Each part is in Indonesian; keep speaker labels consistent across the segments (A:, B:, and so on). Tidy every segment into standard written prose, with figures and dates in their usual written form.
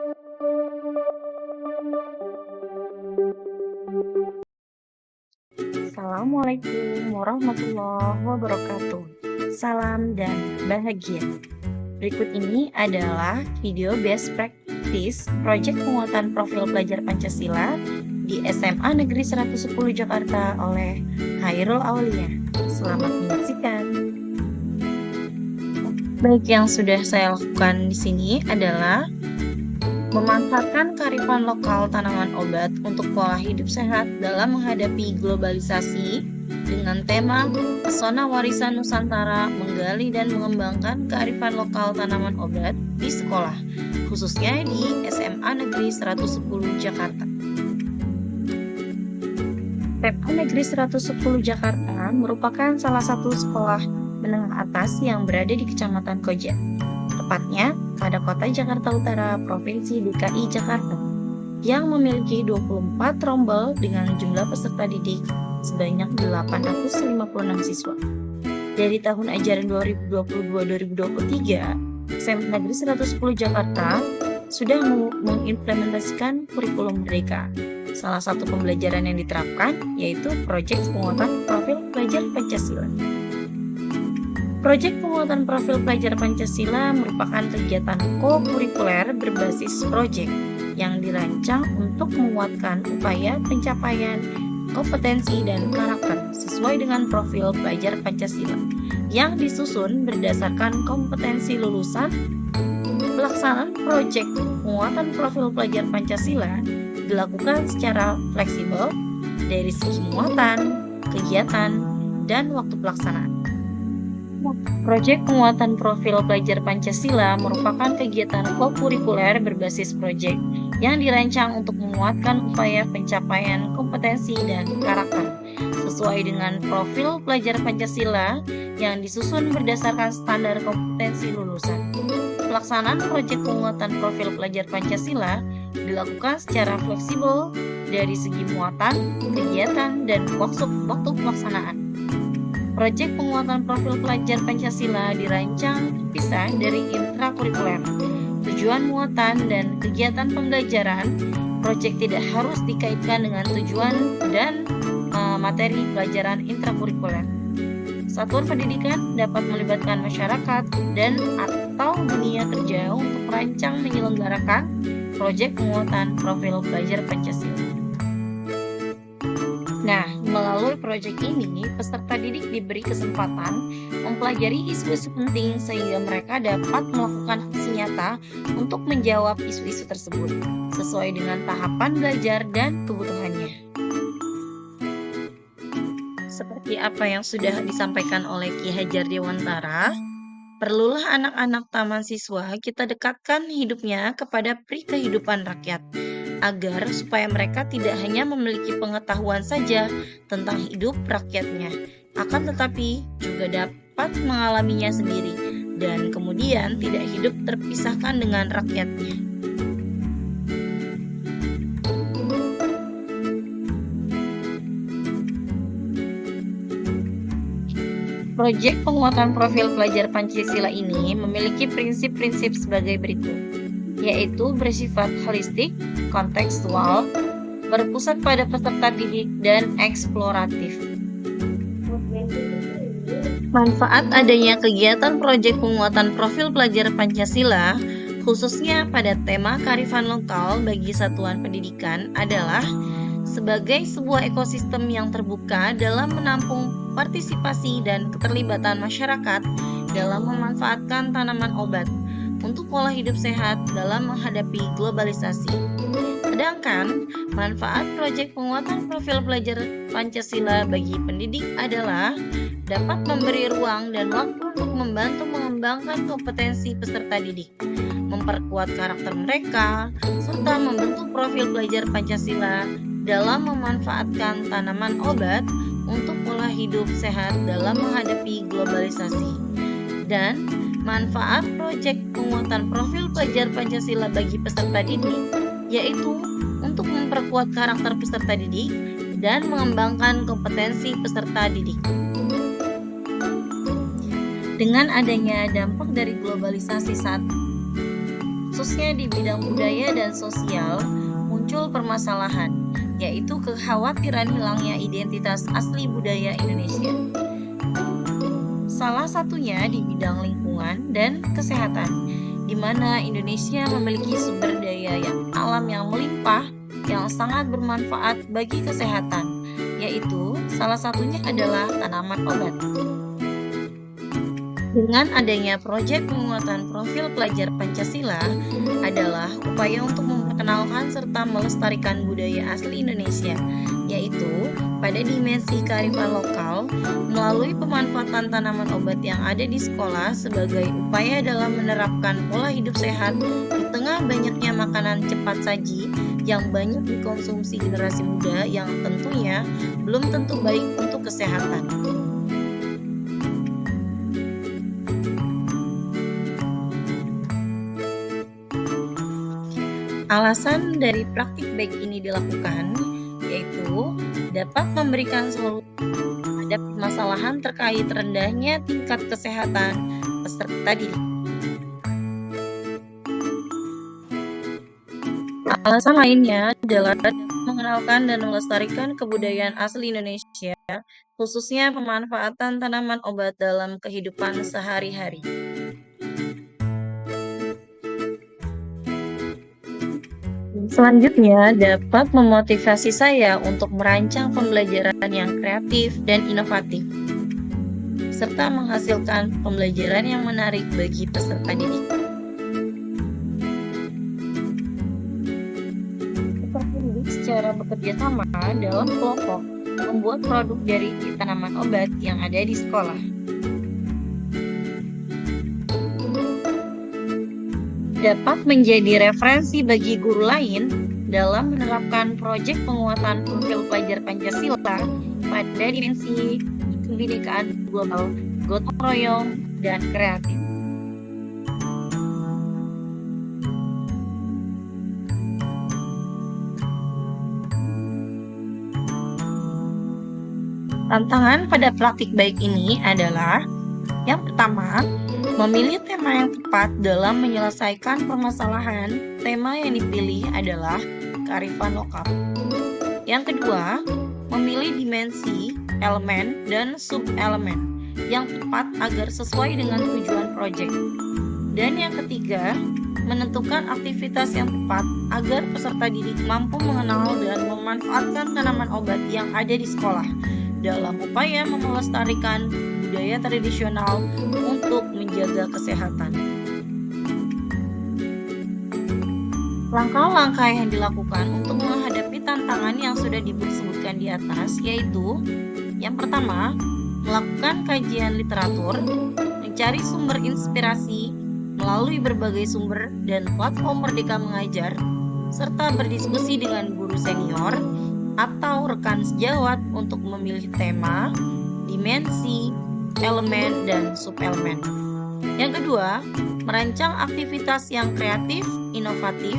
A: Assalamualaikum warahmatullahi wabarakatuh. Salam dan bahagia. Berikut ini adalah video best practice Project Penguatan Profil Pelajar Pancasila di SMA Negeri 110 Jakarta oleh Khairul Aulia. Selamat menyaksikan. Baik, yang sudah saya lakukan di sini adalah memanfaatkan kearifan lokal tanaman obat untuk pola hidup sehat dalam menghadapi globalisasi dengan tema Pesona Warisan Nusantara menggali dan mengembangkan kearifan lokal tanaman obat di sekolah, khususnya di SMA Negeri 110 Jakarta. SMA Negeri 110 Jakarta merupakan salah satu sekolah menengah atas yang berada di Kecamatan Koja, tepatnya pada kota Jakarta Utara, Provinsi DKI Jakarta, yang memiliki 24 rombel dengan jumlah peserta didik sebanyak 856 siswa. Dari tahun ajaran 2022-2023, SMA Negeri 110 Jakarta sudah mengimplementasikan kurikulum Merdeka. Salah satu pembelajaran yang diterapkan yaitu Proyek Penguatan Profil Pelajar Pancasila. Proyek Penguatan Profil Pelajar Pancasila merupakan kegiatan ko-kurikuler berbasis proyek yang dirancang untuk menguatkan upaya pencapaian kompetensi dan karakter sesuai dengan profil pelajar Pancasila yang disusun berdasarkan kompetensi lulusan. Pelaksanaan proyek penguatan profil pelajar Pancasila dilakukan secara fleksibel dari segi muatan, kegiatan, dan waktu pelaksanaan. Proyek Penguatan Profil Pelajar Pancasila merupakan kegiatan ko-kurikuler berbasis proyek yang dirancang untuk menguatkan upaya pencapaian kompetensi dan karakter sesuai dengan profil pelajar Pancasila yang disusun berdasarkan standar kompetensi lulusan. Pelaksanaan proyek penguatan profil pelajar Pancasila dilakukan secara fleksibel dari segi muatan, kegiatan, dan waktu pelaksanaan. Proyek penguatan profil pelajar Pancasila dirancang terpisah dari intrakurikuler. Tujuan muatan dan kegiatan pembelajaran proyek tidak harus dikaitkan dengan tujuan dan materi pelajaran intrakurikuler. Satuan pendidikan dapat melibatkan masyarakat dan atau dunia kerja untuk merancang menyelenggarakan proyek penguatan profil pelajar Pancasila. Nah, melalui proyek ini, peserta didik diberi kesempatan mempelajari isu-isu penting sehingga mereka dapat melakukan aksi nyata untuk menjawab isu-isu tersebut sesuai dengan tahapan belajar dan kebutuhannya. Seperti apa yang sudah disampaikan oleh Ki Hajar Dewantara, perlulah anak-anak taman siswa kita dekatkan hidupnya kepada peri kehidupan rakyat, agar supaya mereka tidak hanya memiliki pengetahuan saja tentang hidup rakyatnya, akan tetapi juga dapat mengalaminya sendiri dan kemudian tidak hidup terpisahkan dengan rakyatnya. Proyek penguatan profil pelajar Pancasila ini memiliki prinsip-prinsip sebagai berikut, yaitu bersifat holistik, kontekstual, berpusat pada peserta didik, dan eksploratif. Manfaat adanya kegiatan proyek penguatan profil pelajar Pancasila, khususnya pada tema kearifan lokal bagi satuan pendidikan adalah sebagai sebuah ekosistem yang terbuka dalam menampung partisipasi dan keterlibatan masyarakat dalam memanfaatkan tanaman obat untuk pola hidup sehat dalam menghadapi globalisasi. Sedangkan manfaat proyek penguatan profil pelajar Pancasila bagi pendidik adalah dapat memberi ruang dan waktu untuk membantu mengembangkan kompetensi peserta didik, memperkuat karakter mereka, serta membentuk profil pelajar Pancasila dalam memanfaatkan tanaman obat untuk pola hidup sehat dalam menghadapi globalisasi. Dan manfaat proyek penguatan profil pelajar Pancasila bagi peserta didik yaitu untuk memperkuat karakter peserta didik dan mengembangkan kompetensi peserta didik. Dengan adanya dampak dari globalisasi saat khususnya di bidang budaya dan sosial, muncul permasalahan, yaitu kekhawatiran hilangnya identitas asli budaya Indonesia. Salah satunya di bidang lingkungan dan kesehatan, di mana Indonesia memiliki sumber daya alam yang melimpah yang sangat bermanfaat bagi kesehatan, yaitu salah satunya adalah tanaman obat. Dengan adanya proyek penguatan profil pelajar Pancasila adalah upaya untuk memperkenalkan serta melestarikan budaya asli Indonesia, yaitu pada dimensi kearifan lokal melalui pemanfaatan tanaman obat yang ada di sekolah sebagai upaya dalam menerapkan pola hidup sehat di tengah banyaknya makanan cepat saji yang banyak dikonsumsi generasi muda yang tentunya belum tentu baik untuk kesehatan. Alasan dari praktik baik ini dilakukan yaitu dapat memberikan solusi terhadap permasalahan terkait rendahnya tingkat kesehatan peserta didik. Alasan lainnya adalah mengenalkan dan melestarikan kebudayaan asli Indonesia, khususnya pemanfaatan tanaman obat dalam kehidupan sehari-hari. Selanjutnya, dapat memotivasi saya untuk merancang pembelajaran yang kreatif dan inovatif, serta menghasilkan pembelajaran yang menarik bagi peserta didik. Peserta didik secara bekerja sama dalam kelompok membuat produk dari tanaman obat yang ada di sekolah. Dapat menjadi referensi bagi guru lain dalam menerapkan proyek penguatan profil pelajar Pancasila pada dimensi kebinekaan global, gotong royong, dan kreatif. Tantangan pada praktik baik ini adalah yang pertama, memilih tema yang tepat dalam menyelesaikan permasalahan. Tema yang dipilih adalah kearifan lokal. Yang kedua, memilih dimensi, elemen, dan sub-elemen yang tepat agar sesuai dengan tujuan proyek. Dan yang ketiga, menentukan aktivitas yang tepat agar peserta didik mampu mengenal dan memanfaatkan tanaman obat yang ada di sekolah dalam upaya melestarikan budaya tradisional untuk menjaga kesehatan. Langkah-langkah yang dilakukan untuk menghadapi tantangan yang sudah disebutkan di atas yaitu yang pertama, melakukan kajian literatur, mencari sumber inspirasi melalui berbagai sumber dan platform Merdeka Mengajar, serta berdiskusi dengan guru senior atau rekan sejawat untuk memilih tema, dimensi, elemen, dan subelemen. Yang kedua, merancang aktivitas yang kreatif, inovatif,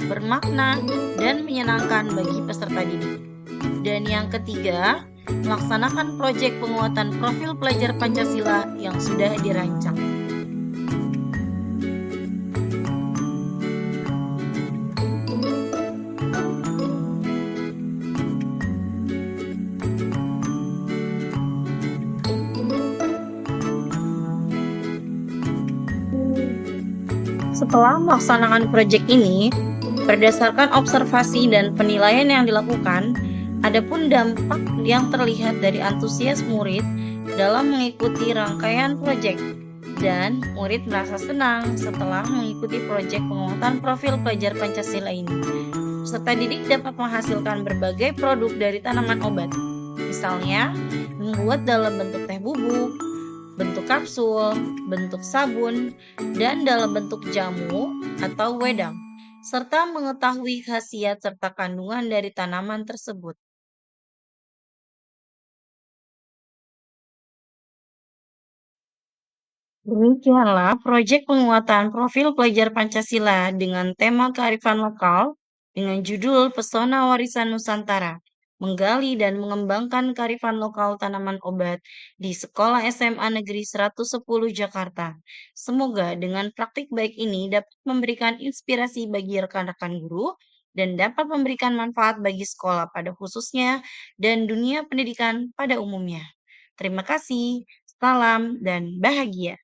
A: bermakna, dan menyenangkan bagi peserta didik. Dan yang ketiga, melaksanakan proyek penguatan profil pelajar Pancasila yang sudah dirancang. Setelah melaksanakan proyek ini, berdasarkan observasi dan penilaian yang dilakukan, adapun dampak yang terlihat dari antusias murid dalam mengikuti rangkaian proyek, dan murid merasa senang setelah mengikuti proyek penguatan profil pelajar Pancasila ini. Peserta didik dapat menghasilkan berbagai produk dari tanaman obat, misalnya membuat dalam bentuk teh bubuk, bentuk kapsul, bentuk sabun, dan dalam bentuk jamu atau wedang, serta mengetahui khasiat serta kandungan dari tanaman tersebut. Demikianlah proyek penguatan profil pelajar Pancasila dengan tema kearifan lokal dengan judul Pesona Warisan Nusantara, menggali dan mengembangkan karifan lokal tanaman obat di Sekolah SMA Negeri 110 Jakarta. Semoga dengan praktik baik ini dapat memberikan inspirasi bagi rekan-rekan guru dan dapat memberikan manfaat bagi sekolah pada khususnya dan dunia pendidikan pada umumnya. Terima kasih, salam, dan bahagia.